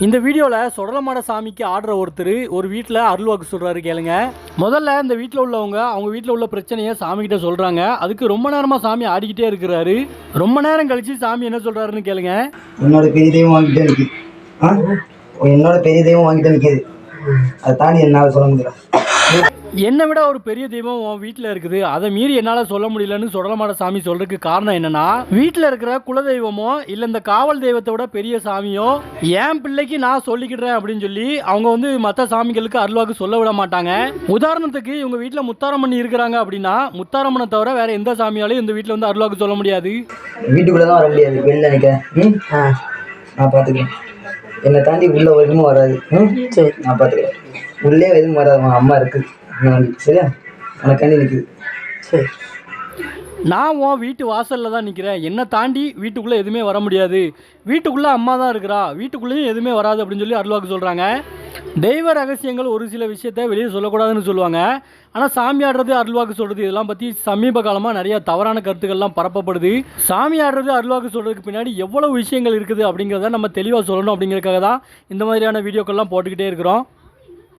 இந்த வீடியோவில் சொடலமாட சாமிக்கு ஆடுற ஒருத்தர் ஒரு வீட்டில் அருள்வாக்கு சொல்கிறாரு கேளுங்க. முதல்ல இந்த வீட்டில் உள்ளவங்க அவங்க வீட்டில் உள்ள பிரச்சனையை சாமிக்கிட்ட சொல்கிறாங்க. அதுக்கு ரொம்ப நேரமாக சாமி ஆடிக்கிட்டே இருக்கிறாரு. ரொம்ப நேரம் கழித்து சாமி என்ன சொல்கிறாருன்னு கேளுங்க. என்னோட பெரிய தெய்வம் வாங்கிட்டே நிற்குது. என்னோட பெரிய தெய்வம் வாங்கிட்டே நிற்கிது. அதை தாண்டி என்னால் சொல்ல முடியல. என்னை விட ஒரு பெரிய தெய்வம் உன் வீட்டில் இருக்குது, அதை மீறி என்னால் சொல்ல முடியலன்னு சொடலமாட சாமி சொல்கிறதுக்கு காரணம் என்னன்னா, வீட்டில் இருக்கிற குலதெய்வமோ இல்லை இந்த காவல் தெய்வத்தோட பெரிய சாமியோ என் பிள்ளைக்கு நான் சொல்லிக்கிடுறேன் அப்படின்னு சொல்லி அவங்க வந்து மற்ற சாமிகளுக்கு அருள்வாக்கு சொல்ல விட மாட்டாங்க. உதாரணத்துக்கு இவங்க வீட்டில் முத்தாரம்மன் இருக்கிறாங்க அப்படின்னா முத்தாரம்மனை தவிர வேற எந்த சாமியாலையும் இந்த வீட்டில் வந்து அருள்வாக்கு சொல்ல முடியாது. வீட்டுக்குள்ளே தான் வர முடியாது, வெளில நிற்க. நான் பார்த்துக்கிறேன். என்னை தாண்டி உள்ளே எதுவும் வராது. சரி, நான் பார்த்துக்கிறேன். உள்ளே எதுவும் வராது. அம்மா இருக்குது சரியா, உனக்காண்டி நிற்குது. சரி, நான் உன் வீட்டு வாசலில் தான் நிற்கிறேன், என்னை தாண்டி வீட்டுக்குள்ளே எதுவுமே வர முடியாது, வீட்டுக்குள்ளே அம்மா தான் இருக்கிறா, வீட்டுக்குள்ளேயும் எதுவுமே வராது அப்படின்னு சொல்லி அருள்வாக்கு சொல்கிறாங்க. தெய்வ ரகசியங்கள் ஒரு சில விஷயத்த வெளியே சொல்லக்கூடாதுன்னு சொல்லுவாங்க. ஆனால் சாமி ஆடுறது அருள்வாக்கு சொல்கிறது இதெல்லாம் பற்றி சமீப காலமாக நிறையா தவறான கருத்துக்கள்லாம் பரப்பப்படுது. சாமி ஆடுறது அருள்வாக்கு சொல்கிறதுக்கு பின்னாடி எவ்வளோ விஷயங்கள் இருக்குது அப்படிங்கிறத நம்ம தெளிவாக சொல்லணும் அப்படிங்கிறதுக்காக தான் இந்த மாதிரியான வீடியோக்கள்லாம் போட்டுக்கிட்டே இருக்கிறோம்.